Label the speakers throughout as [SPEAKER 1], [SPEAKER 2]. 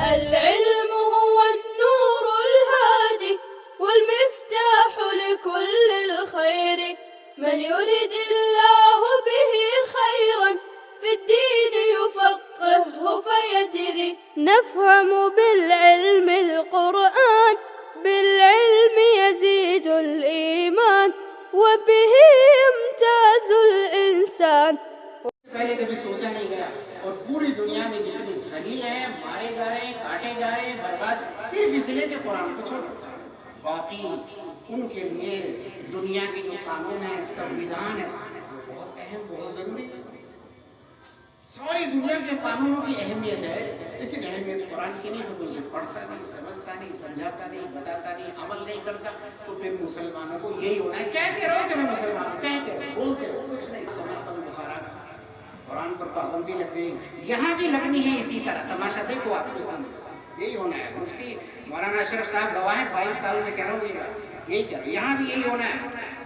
[SPEAKER 1] العلم هو النور الهادي والمفتاح لكل الخير، من يرد الله به خيرا في الدين يفقهه فيدري. نفهم بالعلم القرآن، بالعلم يزيد الإيمان، وبه يمتاز الإنسان.
[SPEAKER 2] پہلے کبھی سوچا نہیں گیا، اور پوری دنیا میں جتنے ذلیل ہیں، مارے جا رہے ہیں، کاٹے جا رہے ہیں، برباد، صرف اس لیے کہ قرآن کو چھوڑ. باقی ان کے لیے دنیا کے جو قانون ہیں، سنویدھان ہے، بہت اہم، بہت ضروری ہے. ساری دنیا کے قانونوں کی اہمیت ہے، لیکن اہمیت قرآن کی نہیں. تو کوئی اسے پڑھتا نہیں، سمجھتا نہیں، سمجھاتا نہیں، بتاتا نہیں، عمل نہیں کرتا. تو پھر مسلمانوں کو یہی ہونا ہے، کہتے رہو کہ میں مسلمان ہوں، کہتے رہو، بولتے رہو، کچھ نہیں. سناتن بخارا قرآن پر پابندی لگ گئی، یہاں بھی لگنی ہے اسی طرح. تماشا دیکھو آپ کے سامنے، یہی ہونا ہے. مفتی مولانا اشرف صاحب گواہ ہیں، 22 سال سے کہہ رہا ہوں، یہی کہہ رہا ہوں. یہاں بھی یہی ہونا ہے.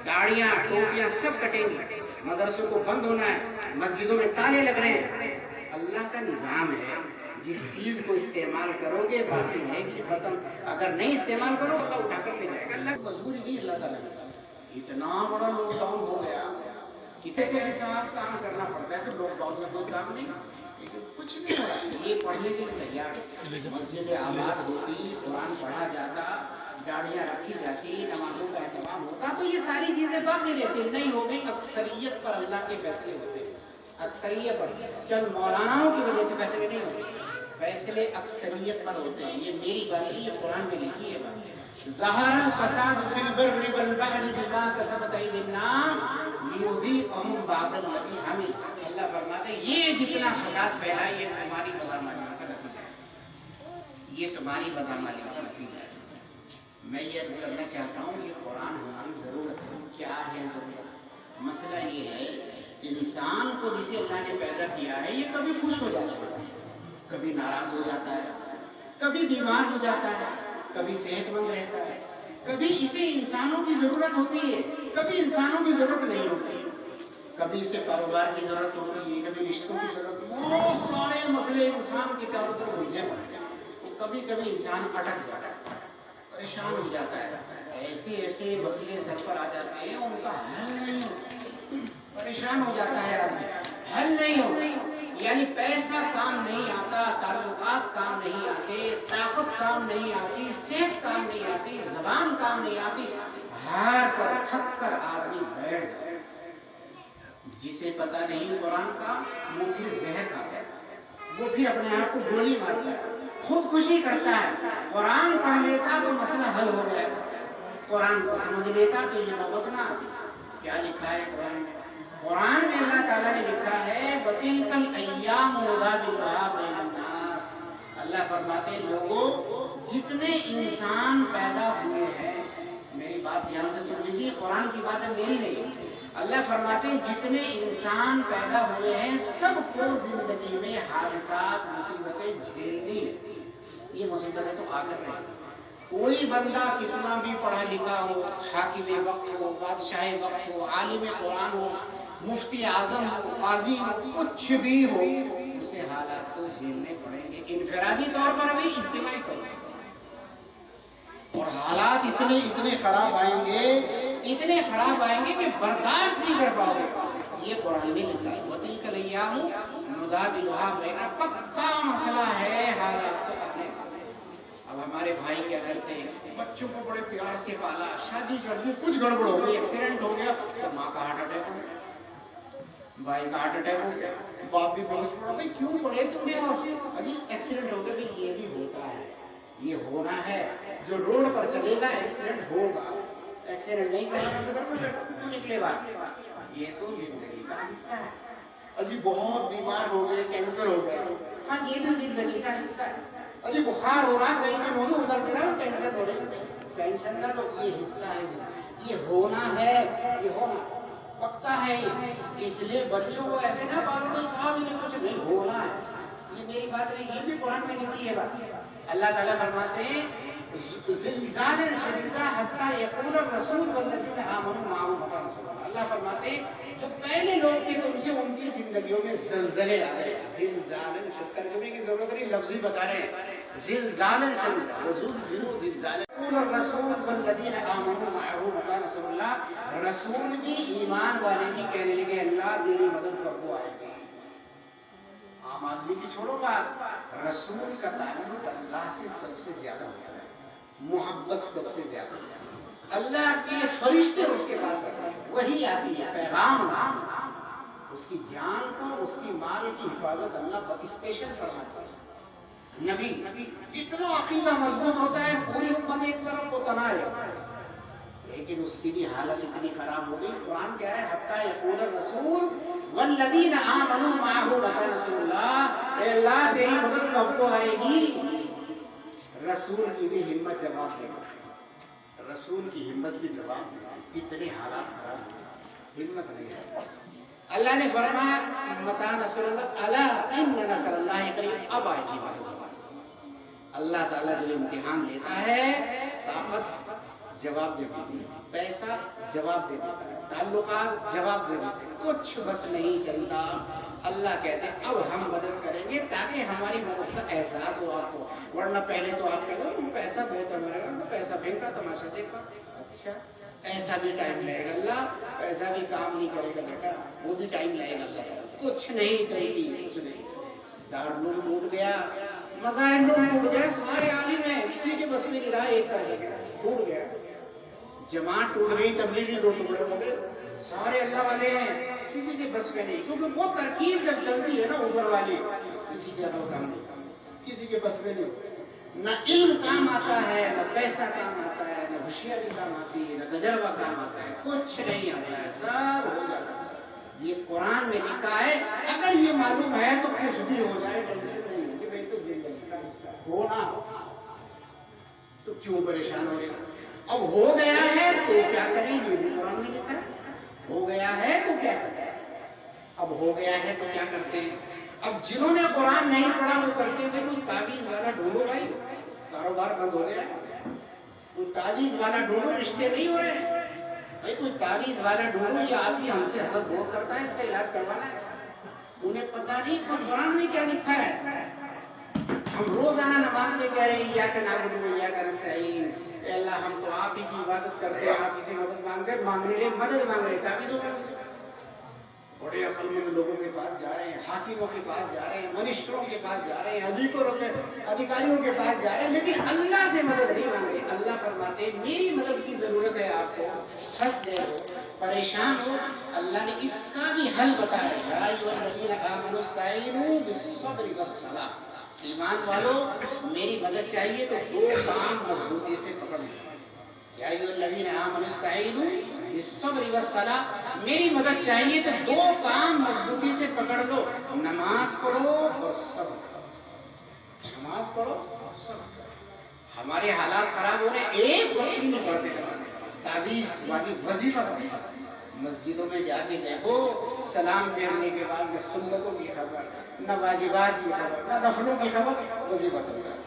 [SPEAKER 2] داڑیاں، ٹوپیاں سب کٹیں گی، مدرسوں کو بند ہونا ہے، مسجدوں میں تالے لگ رہے ہیں. اللہ کا نظام ہے، جس چیز کو استعمال کرو گے باقی ہے کہ ختم. اگر نہیں استعمال کرو اللہ اٹھا کر لے جائے گا. اللہ مجبوری نہیں اللہ تعالیٰ نے. اتنا بڑا لاک ڈاؤن ہو گیا، کتنے کے ساتھ کام کرنا پڑتا ہے. تو لاک ڈاؤن میں کوئی کام نہیں، لیکن کچھ نہیں ہو رہا. یہ پڑھنے کے لیے تیار، مسجد آباد ہوتی، قرآن پڑھا جاتا، گاڑیاں رکھی جاتی، نمازوں کا اہتمام ہوتا، تو یہ ساری چیزیں باقی رہتی. نہیں ہو گئی. اکثریت پر اللہ کے فیصلے ہوتے ہیں، اکثریت پر. چند مولاناؤں کی وجہ سے فیصلے نہیں ہوتے، فیصلے اکثریت پر ہوتے ہیں. یہ میری بات نہیں، یہ قرآن میں لکھی ہے بات. ظہر الفساد فی البر والبحر بما کسبت ایدی الناس لیذیقہم بعض الذی عملوا. اللہ فرماتے ہیں یہ جتنا فساد پھیلا یہ تمہاری بدعمالیوں کا نتیجہ ہے، یہ تمہاری بدعمالیوں کا نتیجہ ہے. میں یہ عرض کرنا چاہتا ہوں کہ قرآن ہماری ضرورت ہے. کیا ہے ضرورت؟ مسئلہ یہ ہے کہ انسان کو جسے اللہ نے پیدا کیا ہے یہ کبھی خوش ہو جاتا ہے، کبھی ناراض ہو جاتا ہے، کبھی بیمار ہو جاتا ہے، کبھی صحت مند رہتا ہے، کبھی اسے انسانوں کی ضرورت ہوتی ہے، کبھی انسانوں کی ضرورت نہیں ہوتی. کبھی اسے کاروبار کی ضرورت ہوتی ہے، کبھی رشتوں کی ضرورت ہوتی ہے. بہت سارے مسئلے انسان کے چاروں طرف الجھے پڑتے ہیں. تو کبھی کبھی انسان اٹک جاتا ہے، پریشان ہو جاتا ہے. ایسے ایسے مسئلے سر پر آ جاتے ہیں ان کا حل نہیں ہوتا، پریشان ہو جاتا ہے آدمی، حل نہیں ہوتا. یعنی پیسہ کام نہیں آتا، تعلقات کام نہیں آتے، طاقت کام نہیں آتی، صحت کام نہیں آتی، زبان کام نہیں آتی. ہار کر تھک کر آدمی بیٹھ جائے. جسے پتا نہیں قرآن کا وہ پھر زہر کھاتا ہے، وہ پھر اپنے آپ کو گولی مارتا ہے، خودکشی کرتا ہے. قرآن پڑھ لیتا تو مسئلہ حل ہو گیا، قرآن کو سمجھ لیتا تو یہ نوبت نہ آتی. کیا لکھا ہے قرآن میں؟ قرآن میں اللہ تعالیٰ نے لکھا ہے وَتِلْكَ الْأَيَّامُ نُدَاوِلُهَا بَيْنَ النَّاسِ. اللہ فرماتے ہیں لوگوں جتنے انسان پیدا ہوئے ہیں، میری بات دھیان سے سن لیجیے، قرآن کی بات ہے میری نہیں. اللہ فرماتے ہیں جتنے انسان پیدا ہوئے ہیں سب کو زندگی میں حادثات، مصیبتیں جھیلنی. یہ مصیبتیں تو آ کر رہی. کوئی بندہ کتنا بھی پڑھا لکھا ہو، حاکم وقت ہو، بادشاہ وقت ہو، عالم قرآن ہو، مفتی اعظم ہو، قاضی ہو، کچھ بھی ہو، اسے حالات تو جھیلنے پڑیں گے، انفرادی طور پر بھی، اجتماعی طور پر. اور حالات اتنے خراب آئیں گے، اتنے خراب آئیں گے کہ برداشت نہیں کر پاؤ گے. یہ قرآن میں لکھا ہے وَتِلْكَ الْأَيَّامُ نُدَاوِلُهَا بَيْنَ. پکا مسئلہ ہے حالات تو اپنے. اب ہمارے بھائی کیا کرتے ہیں، بچوں کو بڑے پیار سے پالا، شادی کر دی، کچھ گڑبڑ ہو گئی، ایکسیڈنٹ ہو گیا تو ماں کا ہارٹ اٹیک ہو گیا، بھائی کا ہارٹ اٹیک ہو گیا، باپ بھی بہت پڑا. بھائی کیوں پڑے تم نے؟ اجی ایکسیڈنٹ ہو گیا. بھائی یہ بھی ہوتا ہے، یہ ہونا ہے. جو روڈ پر چلے گا ایکسیڈنٹ ہوگا، ایکسیڈنٹ نہیں کرنا بند کر میں تو نکلے بات. یہ تو زندگی کا حصہ ہے. اجی بہت بیمار ہو گئے، کینسر ہو گیا، ہاں یہ بھی زندگی کا حصہ ہے. اجی بخار ہو رہا ہے، کئی دن ہوگی اتر دے رہا، ٹینشن ہو رہی ہے، ٹینشن کا تو یہ حصہ ہے. یہ ہونا ہے، یہ ہونا پکتا ہے. اس لیے بچوں کو ایسے نہ پالو نہیں صاحب انہیں کچھ نہیں ہونا ہے. یہ میری بات نہیں، یہ بھی قرآن میں لکھی ہے بات. اللہ تعالیٰ فرماتے ہیں زلزال شدیدہ حتی یقول الرسول والذین آمنوا معه متی نصر اللہ. اللہ فرماتے ہیں جو پہلے لوگ تھے تم سے ان کی زندگیوں میں زلزلے آ گئے. زلزال ترجمے کی ضرورت نہیں، لفظ ہی بتا رہے ہیں. زلزالا شدیدا وزلزلوا زلزالا يقول الرسول والذین آمنوا معه متى نصر اللہ. رسول بھی ایمان والے بھی کہنے لگے اللہ تیری مدد کب کو آئے گی. عام آدمی کی چھوڑو بات, رسول کا تعلق اللہ سے سب سے زیادہ ہوتا ہے, محبت سب سے زیادہ ہوتا ہے. اللہ کے فرشتے اس کے پاس آتے ہیں, وہی آتی ہے پیغام, اس کی جان کو اس کی مال کی حفاظت اللہ اسپیشل فرماتا ہے. نبی اتنا عقیدہ مضبوط ہوتا ہے پوری امت ایک طرف کو تنا ہے, لیکن اس کی بھی حالت اتنی خراب ہو گئی. قرآن کہہ رہا ہے حتی یقول الرسول والذین آمنوا معه متی نصر اللہ, اے اللہ تیری مدد کب کو آئے گی. رسول کی بھی ہمت جواب دے گا, رسول کی ہمت بھی جواب دے گا. اتنے حالات خراب ہوئے, ہمت نہیں ہے. اللہ نے فرمایا متی نصر اللہ, الا ان نصر اللہ قریب. اب آئے گی بات. اللہ تعالیٰ جب امتحان لیتا ہے طاقت جواب دے دیتی ہے, پیسہ جواب دے دیتا ہے, تعلقات جواب دے دیتے ہیں, کچھ بس نہیں چلتا. اللہ کہتے ہیں اب ہم مدد کریں گے تاکہ ہماری مدد کا احساس ہو آپ کو, ورنہ پہلے تو آپ کہتے ہیں پیسہ بہت ہمارے گا, پیسہ پھینکا تماشا دیکھا. اچھا ایسا بھی ٹائم لگے گا, اللہ پیسہ بھی کام نہیں کرے گا بیٹا, وہ بھی ٹائم لگے گا. اللہ کچھ نہیں چلتی, کچھ نہیں. دارالعلوم ٹوٹ گیا, مذاہب ٹوٹ گئے, سارے عالم ہیں, کسی کے بس میں نہیں رہا ایک کر سکے, ٹوٹ گیا. جماعت ٹوٹ گئی, تبلیغی دو ٹکڑے ہو گئے, سارے اللہ والے ہیں, کسی کے بس میں نہیں. کیونکہ وہ ترکیب جب چلتی ہے نا اوپر والی, کسی کے عمل کام نہیں, کسی کے بس میں نہیں. نہ علم کام آتا ہے, نہ پیسہ کام آتا ہے, نہ ہوشیاری کام آتی ہے, نہ تجربہ کام آتا ہے, کچھ نہیں آتا ہے, سب ہو جاتا ہے. یہ قرآن میں لکھا ہے, اگر یہ معلوم ہے تو کچھ بھی ہو جائے ٹینشن نہیں ہوگی. بھائی تو زندگی کا حصہ ہونا تو کیوں پریشان ہو گیا. اب ہو گیا ہے تو کیا کریں, یہ بھی قرآن میں لکھا ہے. ہو گیا ہے تو کیا کریں, اب ہو گیا ہے تو کیا کرتے ہیں. اب جنہوں نے قرآن نہیں پڑھا وہ کرتے ہیں کوئی تعویذ والا ڈھونڈو. بھائی کاروبار بند ہو گیا, کوئی تعویذ والا ڈھونڈو, رشتے نہیں ہو رہے, بھائی کوئی تعویذ والا ڈھونڈو. یہ آدمی ہم سے حسد بہت کرتا ہے, اس کا علاج کروانا ہے. انہیں پتا نہیں قرآن میں کیا لکھا ہے. ہم روزانہ نماز میں کہہ رہے ہیں یا کہ نعبد و یا کہ نستعین, اے اللہ ہم تو آپ ہی کی عبادت کرتے ہیں, آپ ہی سے مدد مانگتے, مانگنے لے مدد مانگ رہے, تعویذوں میں بڑے عقل مند لوگوں کے پاس جا رہے ہیں, حاکموں کے پاس جا رہے ہیں, منسٹروں کے پاس جا رہے ہیں, ادھیکاریوں کے پاس جا رہے ہیں, لیکن اللہ سے مدد نہیں مانگ رہے. اللہ فرماتے ہیں میری مدد کی ضرورت ہے آپ کو, پھنس گئے ہو, پریشان ہو. اللہ نے اس کا بھی حل بتایا, یا ایھا الذین آمنوا استعینوا بالصبر والصلاۃ. ایمان والو میری مدد چاہیے تو دو کام مضبوطی سے پکڑ لو. یا ایھا الذین آمنوا استعینوا بالصبر والصلاۃ, میری مدد چاہیے تو دو کام مضبوطی سے پکڑ لو, نماز پڑھو اور صبر. نماز پڑھو اور صبر. ہمارے حالات خراب ہو رہے ہیں, ایک وقت ہی نہیں پڑھتے, تعویذ واجب وظیفہ پڑھتے. مسجدوں میں جا کے دیکھو, سلام پھیرنے کے بعد نہ سنتوں کی خبر, نہ واجبات کی خبر, نہ نفلوں کی خبر, وظیفہ چل رہا ہے.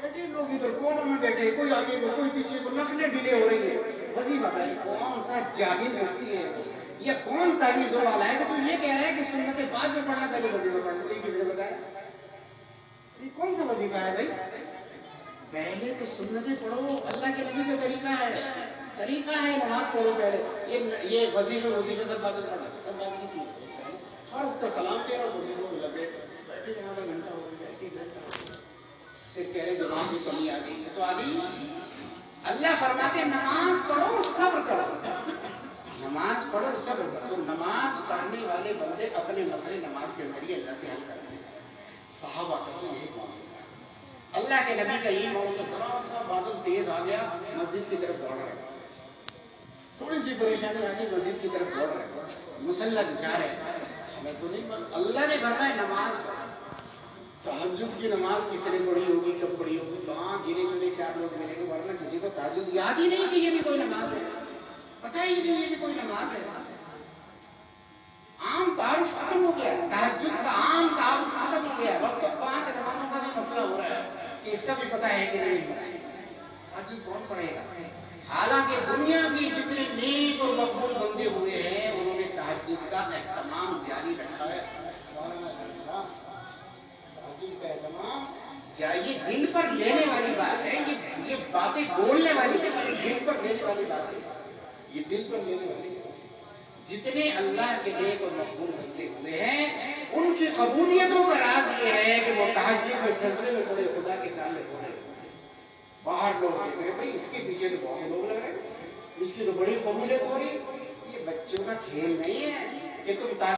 [SPEAKER 2] بیٹھے لوگ ادھر کونوں میں بیٹھے, کوئی آگے کو کوئی پیچھے کو, نفلیں ڈیلے ہو رہی ہے, وظیفہ. بھائی کون سا جاہل مفتی ہے یا کون تعویذوں والا ہے کہ تو یہ کہہ رہا ہے کہ سنتیں بعد میں پڑھنا پہلے وظیفہ پڑھنا. یہ کس نے بتایا, یہ کون سا وظیفہ ہے بھائی. پہلے تو سنتیں پڑھو, اللہ کے نبی کا طریقہ ہے نماز پڑھو پہلے. یہ وظیفے سب باتیں پڑھنا سب بات کی چیز ہے. فرض کا سلام پھیرو, وظیفوں میں لگے بیٹھے, آدھا گھنٹہ ہو گیا, ایسے ہی گھنٹہ ہو گیا, پھر کہہ رہے دماغ میں کمی آ گئی تو آ گئی. اللہ فرماتے نماز پڑھو صبر کرو, نماز پڑھو صبر کرو. تو نماز پڑھنے والے بندے اپنے مسئلے نماز کے ذریعے اللہ سے حل کرتے ہیں. صحابہ کا تو یہی معاملہ, اللہ کے نبی کا یہی معاملہ. ذرا سا بادل تیز آ گیا, مسجد کی طرف دوڑ رہے, تھوڑی سی پریشانی آ گئی, مسجد کی طرف دوڑ رہے, مصلی بچھا رہے. ہمیں تو نہیں, اللہ نے فرمایا نماز پڑھو. تہجد کی نماز کس نے پڑھی ہوگی, کب پڑھی ہوگی, کہاں گنے چنے 4 لوگ ملیں گے, ورنہ کسی کو تہجد یاد ہی نہیں کہ یہ بھی کوئی نماز ہے, پتہ ہی نہیں یہ بھی کوئی نماز ہے. عام تعارف ختم ہو گیا, تہجد کا عام تعارف ختم ہو گیا. وقت 5 نمازوں کا بھی مسئلہ ہو رہا ہے کہ اس کا بھی پتہ ہے کہ نہیں پتہ ہے, تہجد کون پڑھے گا. حالانکہ دنیا کی جتنے نیک اور مقبول بندے ہوئے ہیں انہوں نے تہجد کا اہتمام جاری رکھا ہے. تہجد کا اہتمام یہ دل پر لینے والی بات ہے، یہ باتیں بولنے والی نہیں، یہ دل پر لینے والی بات ہے، یہ دل پر لینے والی بات ہے۔ جتنے اللہ کے نیک اور مقبول بندے ہوئے ہیں ان کی قبولیتوں کا راز یہ ہے کہ وہ تہجد میں سجدے میں پڑے خدا کے سامنے ہو رہے ہیں۔ باہر لوگ دیکھ رہے بھائی اس کے پیچھے تو بہت لوگ لگ رہے ہیں، اس کی تو بڑی قبولیت ہو رہی ہے۔ یہ بچوں کا کھیل نہیں ہے کہ تم